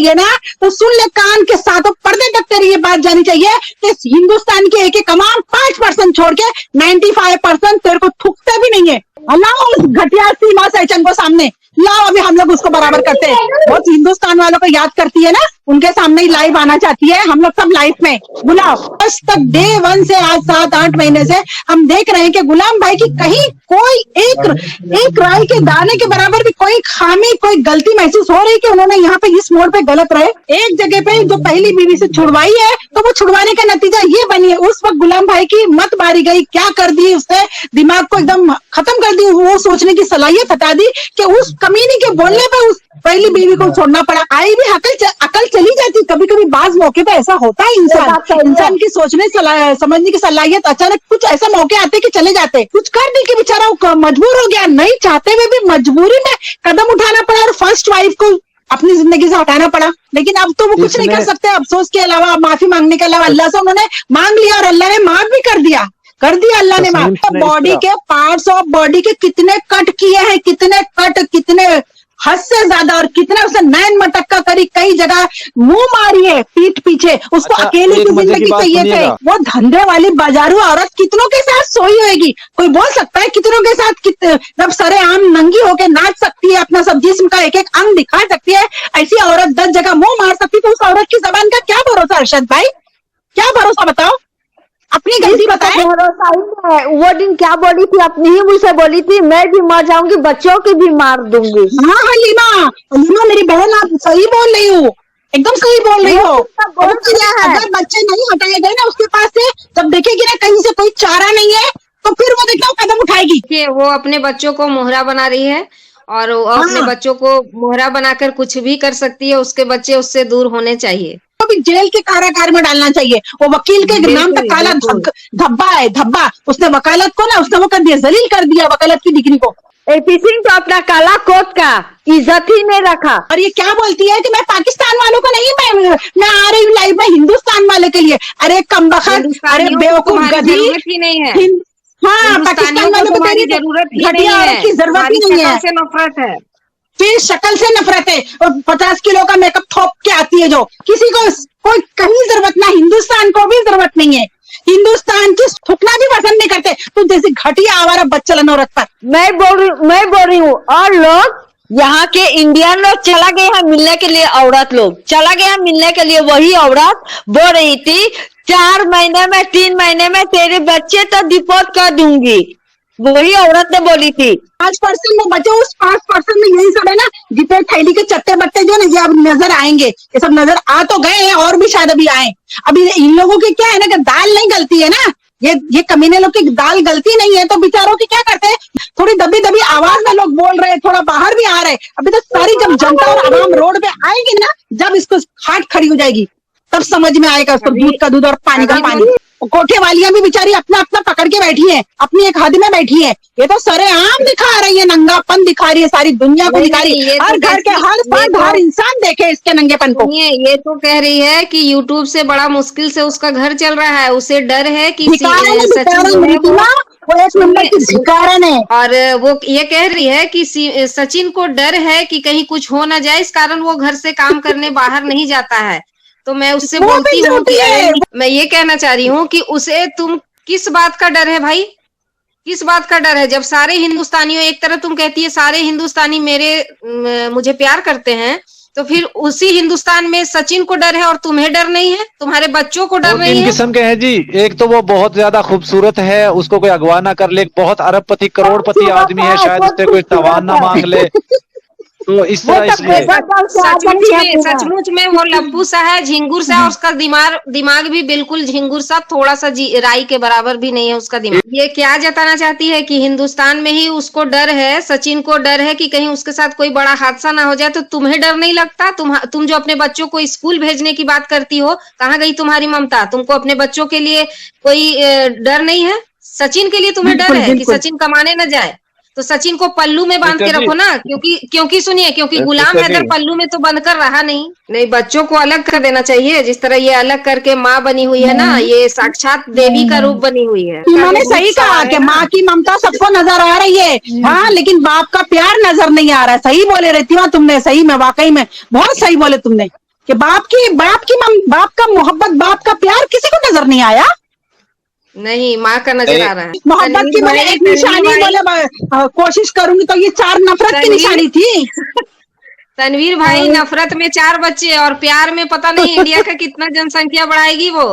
है ना, तो सुन ले कान के साथ, पर्दे तक तेरी ये बात जानी चाहिए कि हिंदुस्तान के एक कमाम 5% छोड़ के 95% तेरे को थूकते भी नहीं है। लाओ उस घटिया सीमा सहचन को सामने लाओ, अभी हम लोग उसको बराबर करते हैं। बहुत हिंदुस्तान वालों को याद करती है ना, उनके सामने ही लाइव आना चाहती है। हम लोग सब लाइव में बुलाओ। आज तक डे 1 से आज 7-8 महीने से हम देख रहे हैं कि गुलाम भाई की कहीं कोई एक राय के दाने के बराबर भी कोई खामी, कोई गलती महसूस हो रही कि उन्होंने यहाँ पे इस मोड़ पे गलत रहे। एक जगह पे जो पहली बीवी से छुड़वाई है, तो वो छुड़वाने का नतीजा ये बनी है। उस वक्त गुलाम भाई की मत मारी गई, क्या कर दी उसने, दिमाग को एकदम खत्म कर दी, वो सोचने की सलाहियत हटा दी कि उस कमीनी के बोलने पे उस पहली बीवी को छोड़ना पड़ा। आई भी अकल चली जाती। कभी कभी बाज मौके पे ऐसा होता है, इंसान की सोचने समझने की सलाहियत अचानक कुछ ऐसे मौके आते कि चले जाते। कुछ कर दी कि बेचारा मजबूर हो गया, नहीं चाहते हुए भी मजबूरी में कदम उठाना पड़ा और फर्स्ट वाइफ को अपनी जिंदगी से हटाना पड़ा। लेकिन अब तो वो कुछ नहीं कर सकते, अफसोस के अलावा, माफी मांगने के अलावा। अल्लाह से उन्होंने मांग लिया और अल्लाह ने माफ भी कर दिया अल्लाह ने माफ। बॉडी के पार्ट्स ऑफ बॉडी के कितने कट किए हैं, कितने हद से ज्यादा, और कितना उसे नैन मटक्का करी, कई जगह मुंह मारी है पीठ पीछे। उसको अकेले की जिंदगी चाहिए थे। वो धंधे वाली बाजारू औरत कितनों के साथ सोई होगी? कोई बोल सकता है कितनों के साथ जब सरेआम नंगी होके नाच सकती है, अपना सब जिस्म का एक एक अंग दिखा सकती है, ऐसी औरत 10 जगह मुंह मार सकती, तो उस औरत की जबान का क्या भरोसा? अरशद भाई क्या भरोसा, बताओ, अपनी गलती बताए। भरोसा ही है। वो दिन क्या बोली थी, अपनी ही मुझसे बोली थी, मैं भी मर जाऊंगी, बच्चों की भी मार दूंगी। हाँ लीमा मेरी बहन, आप सही बोल रही हो, एकदम सही बोल रही हो। अगर बच्चे नहीं हटाए गए ना उसके पास से, जब देखेगी ना कहीं से कोई चारा नहीं है, तो फिर वो देखना कदम उठाएगी। वो अपने बच्चों को मोहरा बना रही है और वो अपने बच्चों को मोहरा बनाकर कुछ भी कर सकती है। उसके बच्चे उससे दूर होने चाहिए, भी जेल के कारागार में डालना चाहिए। वो वकील के नाम पे काला धब्बा, उसने वकालत को ना, उसने वो कर दिया, जलील कर दिया वकालत की डिग्री को। एपी सिंह तो अपना काला कोट का इज्जत ही नहीं रखा। और ये क्या बोलती है कि मैं पाकिस्तान वालों को नहीं, मैं आ रही हूँ लाइव में हिंदुस्तान वाले के लिए। अरे कमबख्त, अरे बेवकूफ गधी ही नहीं है। हाँ, पाकिस्तान वालों को तेरी जरूरत की जरूरत ही नहीं है। नफरत है, फिर शक्ल से नफरत है, और 50 किलो का मेकअप थोप के आती है जो, किसी को कोई कहीं जरूरत ना, हिंदुस्तान को भी जरूरत नहीं है। हिंदुस्तान की थूकना भी पसंद नहीं करते, तो जैसे घटिया आवारा बच्चलन औरत पर। मैं बोल रही हूँ, और लोग यहाँ के इंडियन लोग चला गए हैं मिलने के लिए, औरत लोग चला गया मिलने के लिए। वही औरत बोल रही थी 4 महीने में 3 महीने में तेरे बच्चे तो डिपोर्ट कर दूंगी। वही औरत ने बोली थी। 5% में बचे, उस 5% में यही सब है ना, जितने थैली के चट्टे बट्टे जो ना, ये अब नजर आएंगे। ये सब नजर आ तो गए हैं और भी शायद अभी आए। अभी इन लोगों की क्या है ना कि दाल नहीं गलती है ना, ये कमीने लोग की दाल गलती नहीं है, तो बेचारों की क्या करते हैं, थोड़ी दबी दबी आवाज में लोग बोल रहे हैं, थोड़ा बाहर भी आ रहे हैं। अभी तो सारी जब जनता और आवाम रोड पे आएगी ना, जब इसको हाट खड़ी हो जाएगी, तब समझ में आएगा उसको दूध का दूध और पानी का पानी। कोठे वालियां भी बेचारी अपना अपना पकड़ के बैठी है, अपनी एक हद में बैठी है। ये तो सरेआम दिखा रही है, नंगापन दिखा रही है, सारी दुनिया को दिखा रही है। हर घर के हर फर्द, हर इंसान देखे इसके नंगेपन को। ये तो कह रही है कि यूट्यूब से बड़ा मुश्किल से उसका घर चल रहा है, उसे डर है कि वो एक नंबर की भिखारन है। और वो ये कह रही है कि सचिन को डर है कि कहीं कुछ हो ना जाए, इस कारण वो घर से काम करने बाहर नहीं जाता है। तो मैं उससे बोलती हूँ कि मैं ये कहना चाह रही हूँ कि उसे तुम किस बात का डर है भाई, किस बात का डर है? जब सारे हिंदुस्तानियों, एक तरह तुम कहती है सारे हिंदुस्तानी मुझे प्यार करते हैं, तो फिर उसी हिंदुस्तान में सचिन को डर है और तुम्हें डर नहीं है, तुम्हारे बच्चों को डर नहीं है। किस्म के हैं जी। एक तो वो बहुत ज्यादा खूबसूरत है, उसको कोई अगवा ना कर ले, बहुत अरबपति करोड़पति आदमी है, शायद उससे कोई तवान ना मांग ले, तो इस तरह सचमुच में वो लप्पू सा है, झिंगुर सा, और उसका दिमाग भी बिल्कुल झिंगुर सा, थोड़ा सा राई के बराबर भी नहीं है उसका दिमाग। ये क्या जताना चाहती है कि हिंदुस्तान में ही उसको डर है, सचिन को डर है कि कहीं उसके साथ कोई बड़ा हादसा ना हो जाए। तो तुम्हें डर नहीं लगता? तुम जो अपने बच्चों को स्कूल भेजने की बात करती हो, कहाँ गई तुम्हारी ममता? तुमको अपने बच्चों के लिए कोई डर नहीं है? सचिन के लिए तुम्हें डर है कि सचिन कमाने न जाए, तो सचिन को पल्लू में बांध के रखो ना, क्योंकि सुनिए, क्योंकि गुलाम हैदर पल्लू में तो बंद कर रहा नहीं, बच्चों को अलग कर देना चाहिए। जिस तरह ये अलग करके माँ बनी हुई है ना, ये साक्षात देवी का रूप बनी हुई है। इन्होंने सही कहा कि माँ की ममता सबको नजर आ रही है, हाँ, लेकिन बाप का प्यार नजर नहीं आ रहा है। सही बोले रहती तुमने, सही में, वाकई में बहुत सही बोले तुमने। कि बाप का मोहब्बत, बाप का प्यार किसी को नजर नहीं आया। नहीं, माँ का नजर आ रहा है। मोहब्बत की मैंने एक निशानी बोले कोशिश करूंगी तो ये 4 नफरत की निशानी थी। तनवीर भाई, नफरत में 4 बच्चे और प्यार में पता नहीं इंडिया का कितना जनसंख्या बढ़ाएगी वो।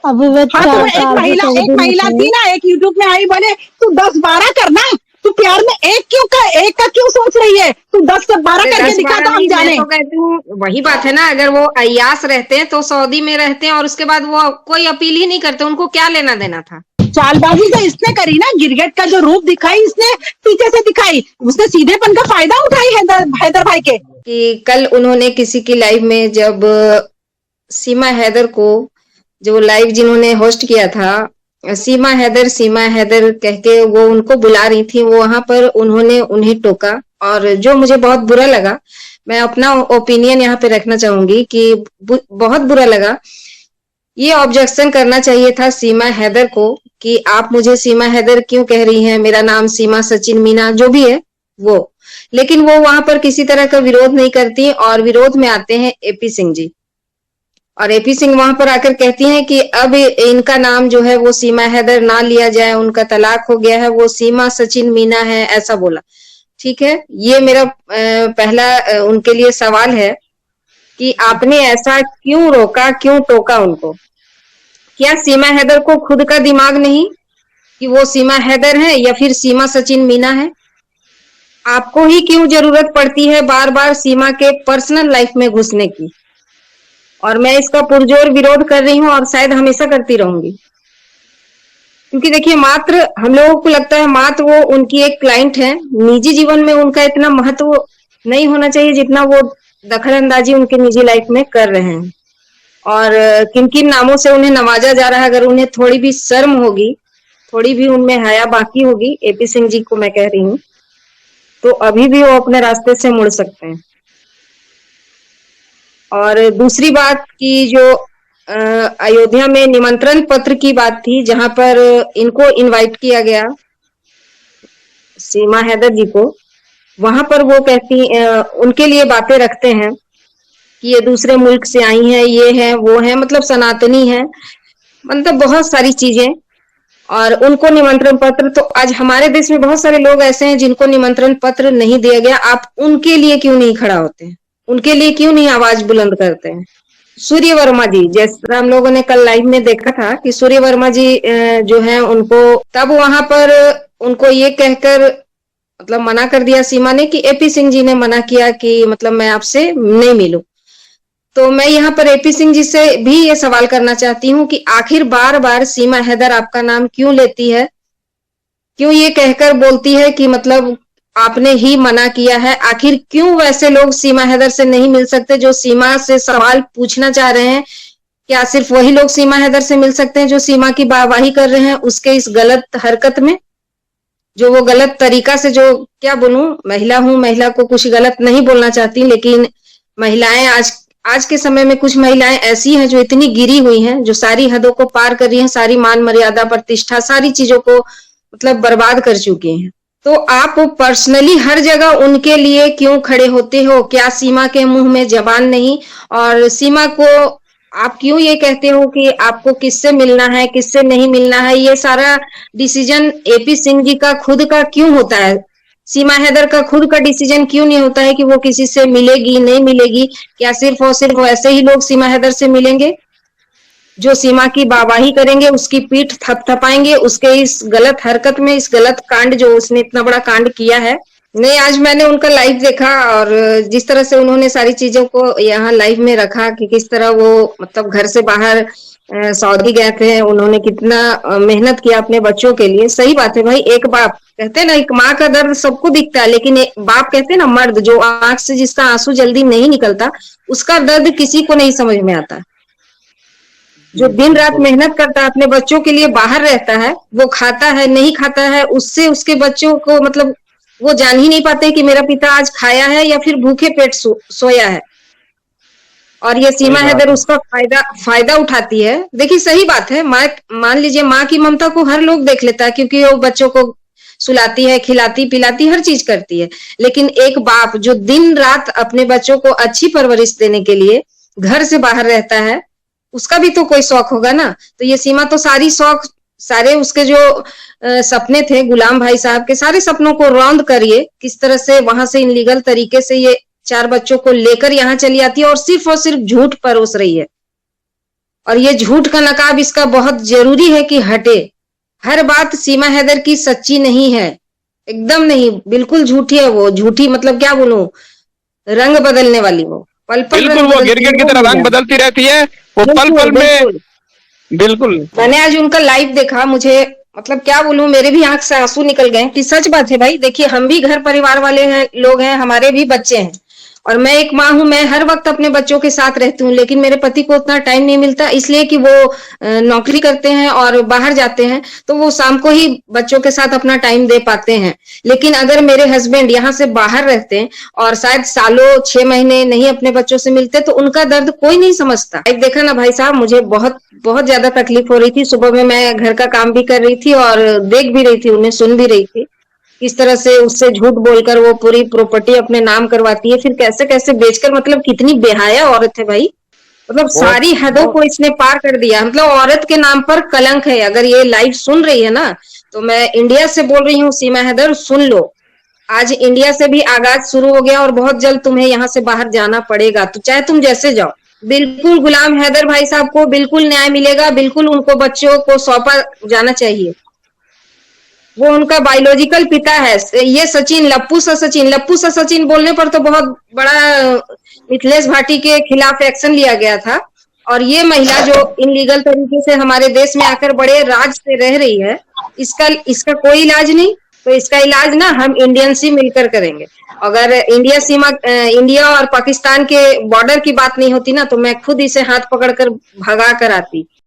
अभी वो हाँ, तो 4 एक साल की महिला सऊदी थी ना, एक यूट्यूब में आई, बोले तू 10-12 करना, तू प्यार में एक का क्यों सोच रही है, तू 10 से 12 करके दिखा तो हम जाने। मैं तो कहती हूँ वही बात है ना, अगर वो अय्यास रहते हैं तो सऊदी में रहते हैं और उसके बाद वो कोई अपील ही नहीं करते, उनको क्या लेना देना था। चालबाजी तो इसने करी ना, गिरगिट का जो रूप दिखाई इसने पीछे से दिखाई, उसने सीधेपन का फायदा उठाई हैदर भाई के। कि कल उन्होंने किसी की लाइव में जब सीमा हैदर को, जो लाइव जिन्होंने होस्ट किया था, सीमा हैदर कह के वो उनको बुला रही थी, वो वहां पर उन्होंने उन्हें टोका और जो मुझे बहुत बुरा लगा, मैं अपना ओपिनियन यहाँ पे रखना चाहूंगी कि बहुत बुरा लगा। ये ऑब्जेक्शन करना चाहिए था सीमा हैदर को कि आप मुझे सीमा हैदर क्यों कह रही हैं, मेरा नाम सीमा सचिन मीना जो भी है वो, लेकिन वो वहां पर किसी तरह का विरोध नहीं करती और विरोध में आते हैं एपी सिंह जी, और एपी सिंह वहां पर आकर कहती हैं कि अब इनका नाम जो है वो सीमा हैदर ना लिया जाए, उनका तलाक हो गया है, वो सीमा सचिन मीना है, ऐसा बोला। ठीक है, ये मेरा पहला उनके लिए सवाल है कि आपने ऐसा क्यों रोका, क्यों टोका उनको? क्या सीमा हैदर को खुद का दिमाग नहीं कि वो सीमा हैदर है या फिर सीमा सचिन मीना है? आपको ही क्यों जरूरत पड़ती है बार बार सीमा के पर्सनल लाइफ में घुसने की? और मैं इसका पुरजोर विरोध कर रही हूँ और शायद हमेशा करती रहूंगी, क्योंकि देखिए, मात्र हम लोगों को लगता है मात्र वो उनकी एक क्लाइंट है, निजी जीवन में उनका इतना महत्व नहीं होना चाहिए जितना वो दखल अंदाजी उनके निजी लाइफ में कर रहे हैं, और किन किन नामों से उन्हें नवाजा जा रहा है। अगर उन्हें थोड़ी भी शर्म होगी, थोड़ी भी उनमें हया बाकी होगी, एपी सिंह जी को मैं कह रही हूँ, तो अभी भी वो अपने रास्ते से मुड़ सकते हैं। और दूसरी बात की जो अयोध्या में निमंत्रण पत्र की बात थी, जहां पर इनको इनवाइट किया गया सीमा हैदर जी को, वहां पर वो कहती उनके लिए बातें रखते हैं कि ये दूसरे मुल्क से आई हैं, ये है वो है, मतलब सनातनी है, मतलब बहुत सारी चीजें, और उनको निमंत्रण पत्र। तो आज हमारे देश में बहुत सारे लोग ऐसे हैं जिनको निमंत्रण पत्र नहीं दिया गया, आप उनके लिए क्यों नहीं खड़ा होते हैं? उनके लिए क्यों नहीं आवाज बुलंद करते हैं? सूर्य वर्मा जी, जैसे हम लोगों ने कल लाइव में देखा था कि सूर्य वर्मा जी जो है उनको तब वहां पर उनको ये कहकर मतलब मना कर दिया सीमा ने कि एपी सिंह जी ने मना किया कि मतलब मैं आपसे नहीं मिलूं। तो मैं यहाँ पर एपी सिंह जी से भी ये सवाल करना चाहती हूँ कि आखिर बार बार सीमा हैदर आपका नाम क्यों लेती है, क्यों ये कहकर बोलती है कि मतलब आपने ही मना किया है? आखिर क्यों वैसे लोग सीमा हैदर से नहीं मिल सकते जो सीमा से सवाल पूछना चाह रहे हैं? क्या सिर्फ वही लोग सीमा हैदर से मिल सकते हैं जो सीमा की वाहवाही कर रहे हैं उसके इस गलत हरकत में, जो वो गलत तरीका से, जो क्या बोलूं, महिला हूं, महिला को कुछ गलत नहीं बोलना चाहती, लेकिन महिलाएं आज के समय में कुछ महिलाएं ऐसी हैं जो इतनी गिरी हुई हैं, जो सारी हदों को पार कर रही हैं, सारी मान मर्यादा प्रतिष्ठा सारी चीजों को मतलब बर्बाद कर चुकी हैं। तो आप पर्सनली हर जगह उनके लिए क्यों खड़े होते हो? क्या सीमा के मुंह में जबान नहीं? और सीमा को आप क्यों ये कहते हो कि आपको किससे मिलना है, किससे नहीं मिलना है? ये सारा डिसीजन एपी सिंह जी का खुद का क्यों होता है? सीमा हैदर का खुद का डिसीजन क्यों नहीं होता है कि वो किसी से मिलेगी नहीं मिलेगी? क्या सिर्फ और सिर्फ ऐसे ही लोग सीमा हैदर से मिलेंगे जो सीमा की वाहवाही करेंगे, उसकी पीठ थपथपाएंगे उसके इस गलत हरकत में, इस गलत कांड जो उसने इतना बड़ा कांड किया है? नहीं, आज मैंने उनका लाइव देखा और जिस तरह से उन्होंने सारी चीजों को यहाँ लाइव में रखा कि किस तरह वो मतलब घर से बाहर सऊदी गए थे, उन्होंने कितना मेहनत किया अपने बच्चों के लिए। सही बात है भाई, एक बाप कहते हैं ना, एक माँ का दर्द सबको दिखता है, लेकिन एक बाप कहते हैं ना, मर्द जो आंख से जिसका आंसू जल्दी नहीं निकलता उसका दर्द किसी को नहीं समझ में आता। जो दिन रात मेहनत करता है, अपने बच्चों के लिए बाहर रहता है, वो खाता है नहीं खाता है, उससे उसके बच्चों को मतलब वो जान ही नहीं पाते कि मेरा पिता आज खाया है या फिर भूखे पेट सोया है। और ये सीमा हैदर उसका फायदा उठाती है। देखिए सही बात है, मान लीजिए माँ की ममता को हर लोग देख लेता है क्योंकि वो बच्चों को सुलाती है, खिलाती पिलाती हर चीज करती है, लेकिन एक बाप जो दिन रात अपने बच्चों को अच्छी परवरिश देने के लिए घर से बाहर रहता है, उसका भी तो कोई शौक होगा ना। तो ये सीमा तो सारी शौक, सारे उसके जो सपने थे गुलाम भाई साहब के, सारे सपनों को रौंद कर ये किस तरह से वहां से इनलीगल तरीके से ये 4 बच्चों को लेकर यहाँ चली आती है और सिर्फ झूठ परोस रही है। और ये झूठ का नकाब इसका बहुत जरूरी है कि हटे। हर बात सीमा हैदर की सच्ची नहीं है, एकदम नहीं, बिल्कुल झूठी है वो। झूठी मतलब क्या बोलूं, रंग बदलने वाली वो, पल पल बिल्कुल वो गिरगिट की तरह रंग बदलती रहती है, वो पल पल में। बिल्कुल मैंने आज उनका लाइव देखा, मुझे मतलब क्या बोलूं, मेरे भी आंख से आंसू निकल गए कि सच बात है भाई। देखिए हम भी घर परिवार वाले हैं, लोग हैं, हमारे भी बच्चे हैं, और मैं एक माँ हूं, मैं हर वक्त अपने बच्चों के साथ रहती हूँ, लेकिन मेरे पति को उतना टाइम नहीं मिलता, इसलिए कि वो नौकरी करते हैं और बाहर जाते हैं, तो वो शाम को ही बच्चों के साथ अपना टाइम दे पाते हैं। लेकिन अगर मेरे हस्बैंड यहाँ से बाहर रहते हैं और शायद सालों 6 महीने नहीं अपने बच्चों से मिलते, तो उनका दर्द कोई नहीं समझता। एक देखा ना भाई साहब, मुझे बहुत बहुत ज्यादा तकलीफ हो रही थी। सुबह में मैं घर का काम भी कर रही थी और देख भी रही थी, उन्हें सुन भी रही थी, किस तरह से उससे झूठ बोलकर वो पूरी प्रॉपर्टी अपने नाम करवाती है, फिर कैसे कैसे बेचकर। मतलब कितनी बेहाया औरत है भाई, मतलब सारी हदों को इसने पार कर दिया। मतलब औरत के नाम पर कलंक है। अगर ये लाइव सुन रही है ना, तो मैं इंडिया से बोल रही हूँ, सीमा हैदर सुन लो, आज इंडिया से भी आगाज शुरू हो गया और बहुत जल्द तुम्हें यहाँ से बाहर जाना पड़ेगा, तो चाहे तुम जैसे जाओ। बिल्कुल गुलाम हैदर भाई साहब को बिल्कुल न्याय मिलेगा, बिल्कुल उनको बच्चों को सौंपा जाना चाहिए। वो उनका बायोलॉजिकल पिता है। ये सचिन, लप्पू सा सचिन बोलने पर तो बहुत बड़ा मिथिलेश भाटी के खिलाफ एक्शन लिया गया था। और ये महिला जो इनलीगल तरीके से हमारे देश में आकर बड़े राज से रह रही है, इसका कोई इलाज नहीं। तो इसका इलाज ना हम इंडियंस ही मिलकर करेंगे। अगर इंडिया और पाकिस्तान के बॉर्डर की बात नहीं होती ना, तो मैं खुद इसे हाथ पकड़कर भगा कर आती।